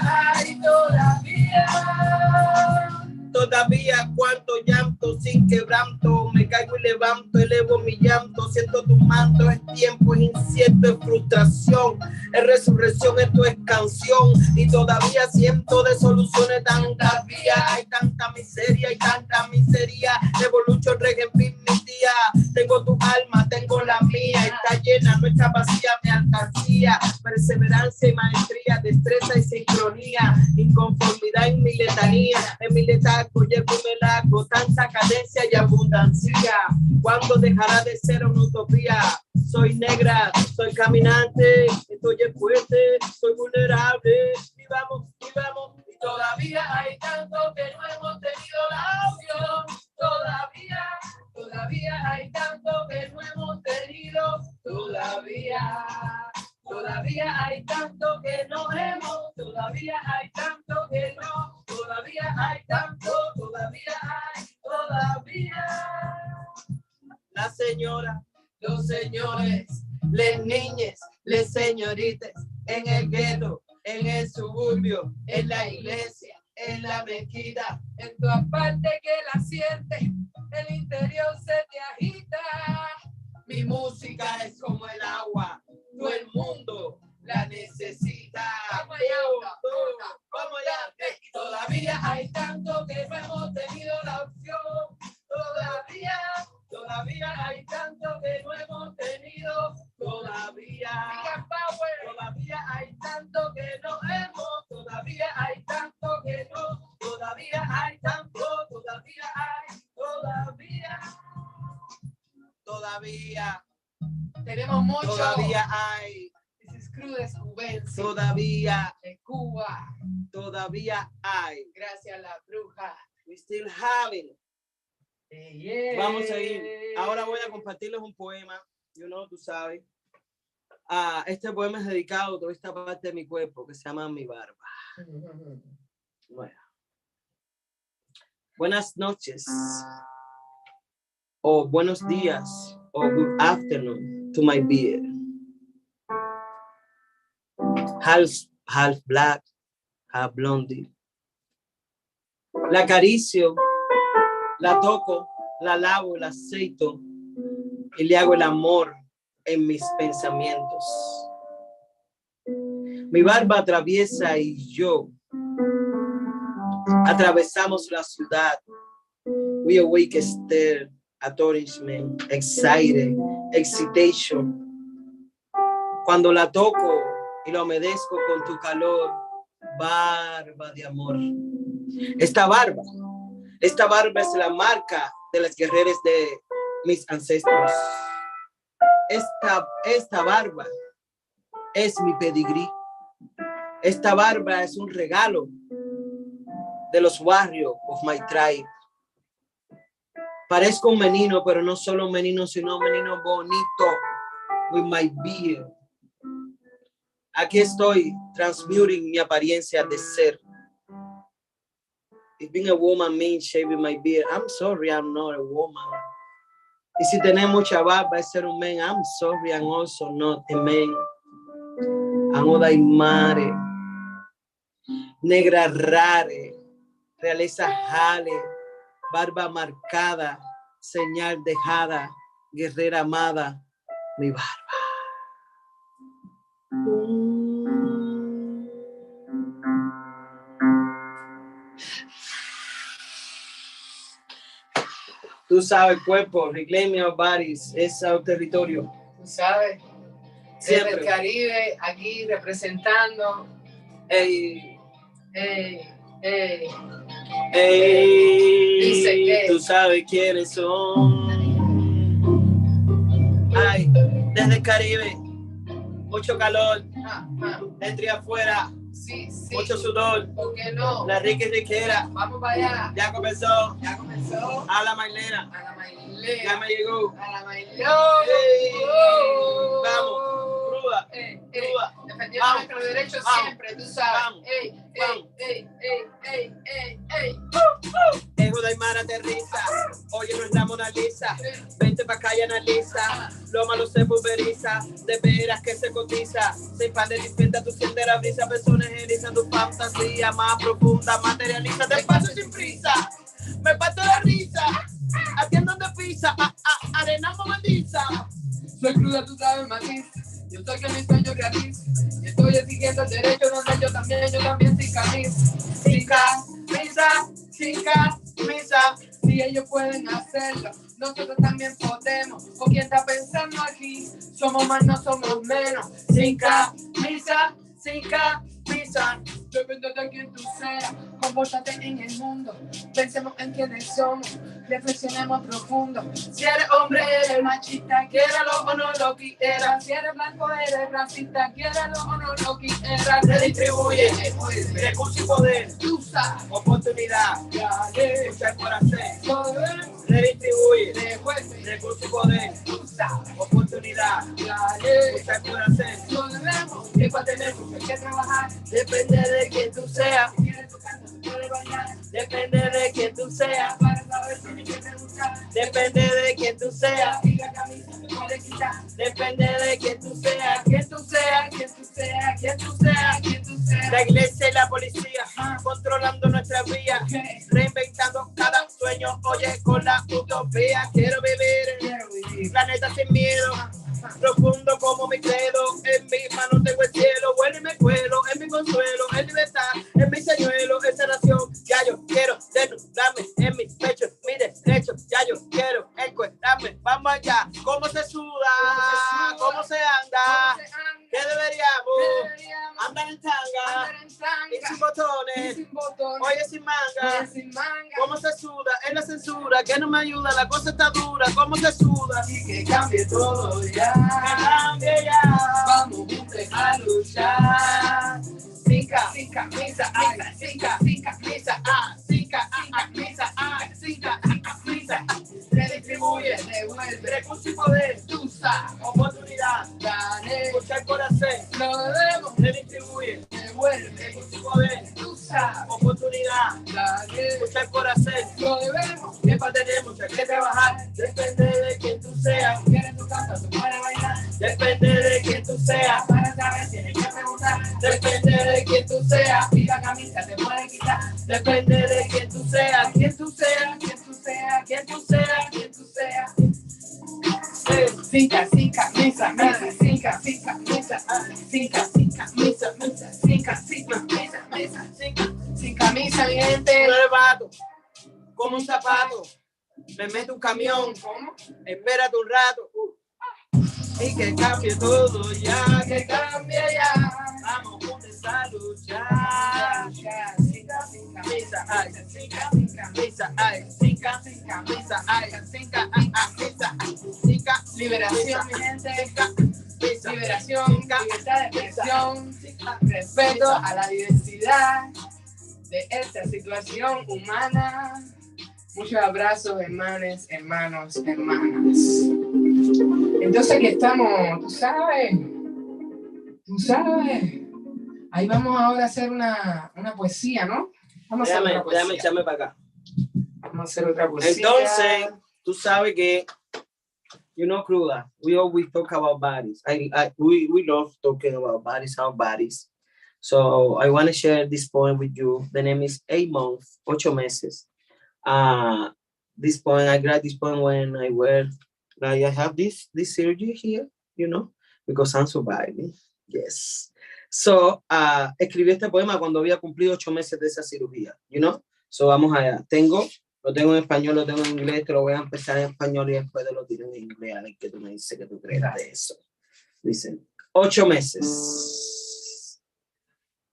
Todavía cuánto llanto sin quebranto, me caigo y levanto, elevo mi llanto, siento tu manto, es tiempo, es incierto, es frustración, es resurrección, esto es canción, y todavía siento de soluciones tantas vías, hay tanta miseria, Evolution Reggae Beat mi tía, tengo tu alma, tengo la mía, está llena, no está vacía, mi alcancía, perseverancia y maestría, destreza y sincronía, inconformidad en mi letanía, en mi letargo, llevo y me largo, tanta cadencia y abundancia, ¿cuándo dejará de ser una utopía? Soy negra, soy caminante, estoy fuerte, soy vulnerable, y vamos, y todavía hay tanto que no hemos tenido la opción, todavía hay tanto que no hemos tenido, todavía hay tanto que no hemos, todavía hay tanto que no, todavía hay tanto, todavía. La señora, los señores, les niñes, les señoritas, en el gueto, en el suburbio, en la iglesia, en la mezquita, en todas partes que la sientes, el interior se te agita. Mi música es como el agua, todo el mundo la necesita. Vamos allá, y todavía hay tanto que no hemos tenido la opción. Todavía hay tanto que no hemos tenido. Todavía hay tanto que no hemos. Todavía hay tanto que no. Todavía hay tanto. Todavía.
Tenemos mucho.
Todavía hay.
Crudes cubense.
Todavía.
De Cuba.
Todavía hay.
Gracias a la bruja.
We still having.
Yeah.
Vamos a ir. Ahora voy a compartirles un poema. Tú sabes. Este poema es dedicado a toda esta parte de mi cuerpo que se llama mi barba. Bueno. Buenas noches. O buenos días. O good afternoon to my beard. Half black, half blondie. La acaricio, la toco, la lavo, la aceito y le hago el amor en mis pensamientos. Mi barba atraviesa y yo atravesamos la ciudad. We awake stir, astonishment, excited, excitation. Cuando la toco y la humedezco con tu calor, barba de amor. Esta barba es la marca de las guerreras de mis ancestros. Esta barba es mi pedigrí. Esta barba es un regalo de los warriors of my tribe. Parezco un menino, pero no solo un menino, sino un menino bonito with my beard. Aquí estoy transmuting mi apariencia de ser. If being a woman means shaving my beard, I'm sorry, I'm not a woman. Y si tener mucha barba es ser un man, I'm sorry, I'm also not a man. Amo Daimare, negra rare, realeza jale, barba marcada, señal dejada, guerrera amada, mi barba. Tú sabes, cuerpo, reclaim your bodies, es el territorio.
Tú sabes, desde el Caribe, aquí representando.
Ey,
Ey.
ey,
Dice,
tú sabes quiénes son. Ay, desde el Caribe, mucho calor, dentro y afuera,
sí,
mucho sudor.
¿Por qué no?
La rica y riquera,
Vamos para allá.
ya comenzó. A la Mailena,
A la Mailena.
ya me llegó.
A la Mailena.
Vamos, Bruja, Bruja.
Defendiendo nuestros derechos siempre, tú sabes.
Ego de Aymara aterriza, oye no es la Mona Lisa, vente pa' acá y analiza, lo malo se pulveriza, de veras que se cotiza, sin pan de dispensa tú sientes la brisa, personas erizan tu fantasía más profunda, materializa, te paso sin prisa, me parto la risa, atiendo donde pisa, arena movediza.
Soy cruda, tú sabes, matiz. Yo estoy que mi sueño realizo. Y estoy exigiendo el derecho donde yo también sin camisa. Sin camisa. Si ellos pueden hacerlo, nosotros también podemos. ¿O quién está pensando aquí? Somos más, no somos menos. Sin camisa. Depende de quien tú seas, compórtate en el mundo. Pensemos en quiénes somos, reflexionemos profundo. Si eres hombre, eres machista, quiéralo o no lo quieras. Si eres blanco, eres racista, quiéralo o no lo quieras.
Redistribuye, recurso y poder,
Usa,
oportunidad, lucha el corazón. Redistribuye, recurso y poder, oportunidad, lucha el corazón.
lo debemos, y para tener hay que trabajar.
Depende de quién tú seas,
Si quieres tu canto, se puede bailar.
depende de quién tú seas,
Para saber tienes que preguntar.
depende de quién tú seas,
Diga camisa, se puede quitar.
depende de quién tú seas,
Quien tú seas, quien tú seas, quien tú seas, quien tú seas.
la iglesia y la policía, controlando nuestra vía, reinventando cada sueño, oye, con la utopía. Quiero vivir, planeta sin miedo, profundo como mi credo, en mis manos tengo el cielo, vuelo y me cuelo, en mi consuelo, en libertad, en mi señuelo, en sanación, ya yo quiero desnudarme en mi pecho, mi derecho, ya yo quiero encuadrarme, vamos allá, ¿cómo se suda? ¿Cómo se anda? ¿Qué deberíamos? Andar en tanga, y sin botones, oye sin manga, ¿cómo se suda? Es la censura que no me ayuda, la cosa está dura, ¿cómo se suda?
Así que cambie todo ya.
Que cambie ya.
Vamos juntos a luchar. Sin camisa, sin camisa. Redistribuye, devuelve.
Recurso y poder,
Tú sabes,
oportunidad,
gané.
escucha el corazón,
Lo debemos,
redistribuye,
devuelve.
recurso y poder,
Tú sabes,
oportunidad,
gané.
escucha el corazón,
Lo debemos,
que para tener mucho que trabajar, depende de quién tú seas,
quieres tu casa, se puede bailar.
depende de quién tú seas,
Para saber tienes que preguntar.
depende de quién tú seas,
Y la camisa te puede quitar.
depende de quién tú seas,
Quien tú seas, quien tú seas, quien tú seas, quien tú seas. Sin camisa, sin camisa, sin camisa, sin camisa, mi gente.
un arrebato, como un zapato, me meto un camión,
¿Cómo?
espérate un rato. Y que cambie todo ya,
que cambie ya.
vamos juntos a luchar.
Sin camisa, ay, sin camisa, ay, sin camisa, ay, sin camisa. Liberación, mi gente. Liberación, libertad de expresión, respeto a la diversidad de esta situación humana. Muchos abrazos, hermanos, hermanas. Entonces aquí estamos, tú sabes. Ahí vamos ahora a hacer una poesía, ¿no? Vamos a hacer otra poesía.
Déjame echarme para acá.
Vamos a hacer otra poesía.
Entonces, tú sabes que, you know, Cruda, we always talk about bodies. We love talking about bodies, our bodies. So I want to share this poem with you. The name is 8 months, 8 meses. This poem, I got this poem when I have this surgery here, you know, because I'm surviving. Yes. So, escribí este poema cuando había cumplido 8 meses de esa cirugía, you know. So, vamos allá. Lo tengo en español, lo tengo en inglés, te lo voy a empezar en español y después te lo tiro en inglés. A ver qué tú me dices que tú crees de eso. Dicen, 8 meses.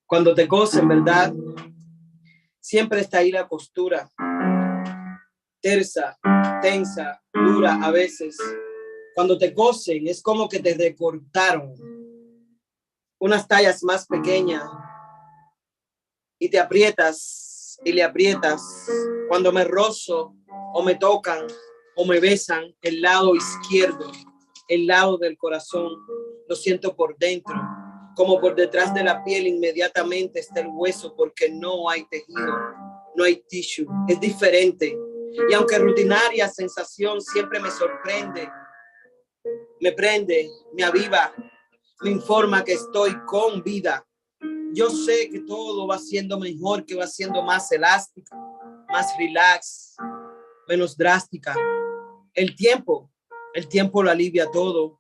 Cuando te cosen, ¿verdad? Siempre está ahí la costura. Tersa, tensa, dura a veces. Cuando te cosen es como que te recortaron unas tallas más pequeñas y te aprietas y le aprietas. Cuando me rozo o me tocan o me besan el lado izquierdo, el lado del corazón, lo siento por dentro, como por detrás de la piel inmediatamente está el hueso porque no hay tejido, no hay tissue, es diferente. Y aunque rutinaria sensación siempre me sorprende, me prende, me aviva, me informa que estoy con vida. Yo sé que todo va siendo mejor, que va siendo más elástica, más relax, menos drástica. El tiempo lo alivia todo.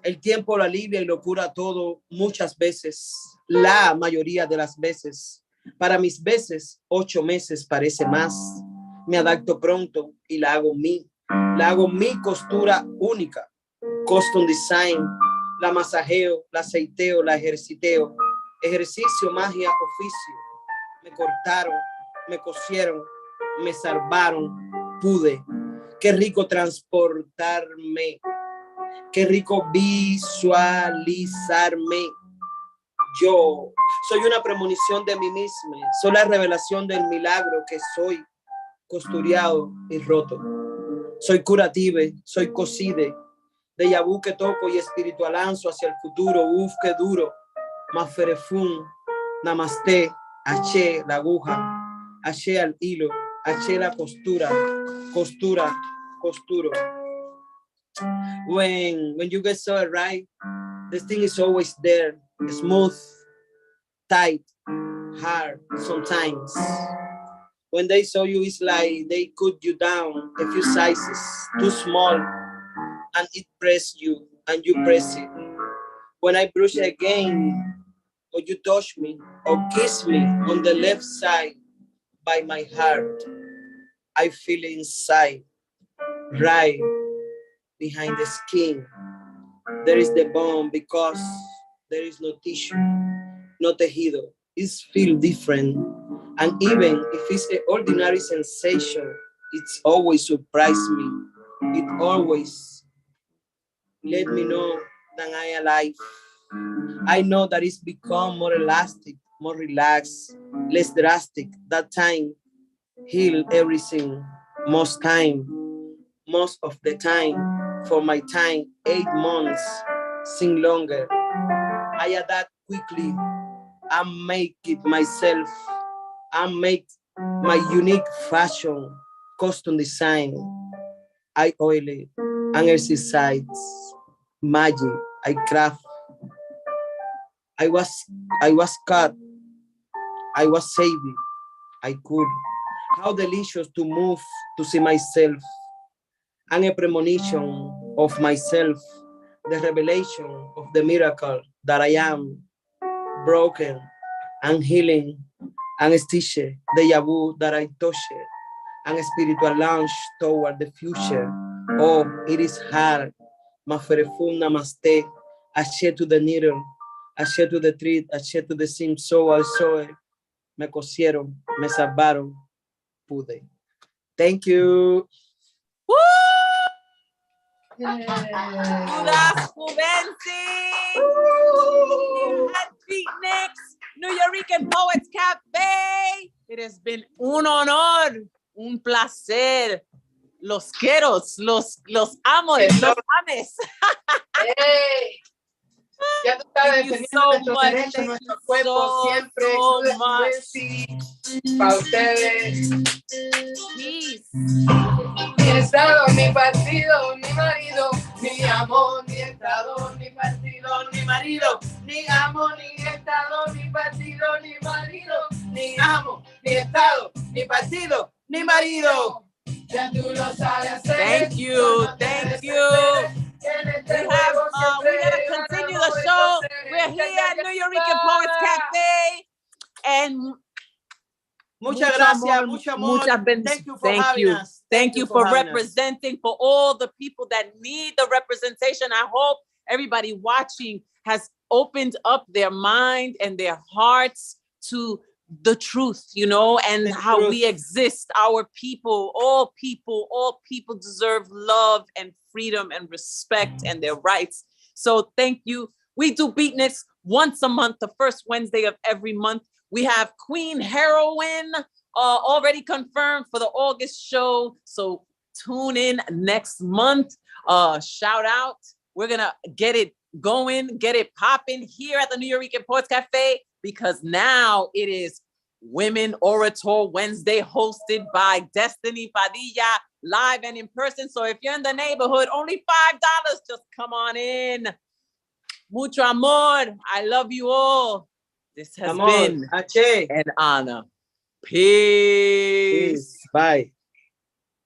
El tiempo lo alivia y lo cura todo muchas veces, la mayoría de las veces. Para mis veces, 8 meses parece más. Me adapto pronto y la hago mi costura única. Custom design, la masajeo, la aceiteo, la ejerciteo. Ejercicio, magia, oficio. Me cortaron, me cosieron, me salvaron, pude. Qué rico transportarme. Qué rico visualizarme. Yo soy una premonición de mí misma. Soy la revelación del milagro que soy, costuriado y roto. Soy curative, soy coside. Déjà vu que toco y espiritual lanzo hacia el futuro. Uf, qué duro. Maferefun, namaste, haché la aguja, haché al hilo, haché la costura, costuro. When you get so right, this thing is always there, smooth, tight, hard sometimes. When they saw you, it's like they cut you down a few sizes, too small, and it press you, and you press it. When I brush again, or you touch me, or kiss me on the left side by my heart, I feel inside, right behind the skin. There is the bone because there is no tissue, no tejido. It feels different. And even if it's an ordinary sensation, it's always surprised me. It always let me know that I am alive. I know that it's become more elastic, more relaxed, less drastic. That time heal everything, most of the time. For my time, 8 months, sing longer. I adapt quickly. I make it myself. I make my unique fashion, custom design. I oil it and exercise magic. I craft. I was cut. I was saved. I could. How delicious to move to see myself. And a premonition of myself, the revelation of the miracle that I am broken and healing and stitched, déjà vu that I touched, and spiritual launch toward the future. Oh, it is hard Maferefum Namaste, Ashe to the needle, Ashe to the treat, Ashe to the sim, so al soe, me cosieron, me salvaron, pude. Thank you.
Woo!
Yay.
Judas Juvenci at Beatnix Nuyorican Poets Cafe. It has been un honor, un placer. Los quiero, los amo, los ames.
Hey. Ya tú sabes,
Thank you
teniendo
so
nuestros
much.
derechos,
Thank
nuestro
you
cuerpo
so,
siempre.
so
Judas
much.
Juvenci, para ustedes.
Peace.
Ni Estado, ni partido, ni marido, ni amo, ni Estado, ni partido, ni marido, ni amo, ni Estado, ni partido, ni marido, ni amo, ni Estado, ni partido, ni marido. Ya tú lo sabes hacer.
Thank you, thank you. We gotta continue the show. We're here at Nuyorican Poets Cafe, and
Muchas gracias, mucho amor. Thank you for having us.
Thank you for representing, for all the people that need the representation. I hope everybody watching has opened up their mind and their hearts to the truth, you know, and how we exist. Our people, all people deserve love and freedom and respect and their rights. So thank you. We do Beatnix once a month, the first Wednesday of every month. We have Queen Heroine already confirmed for the August show. So tune in next month. Shout out. We're going to get it going, get it popping here at the Nuyorican Poets Cafe, because now it is Women Orator Wednesday, hosted by Destiny Padilla, live and in person. So if you're in the neighborhood, only $5, just come on in. Mucho amor. I love you all. This has been an honor. Peace.
Bye.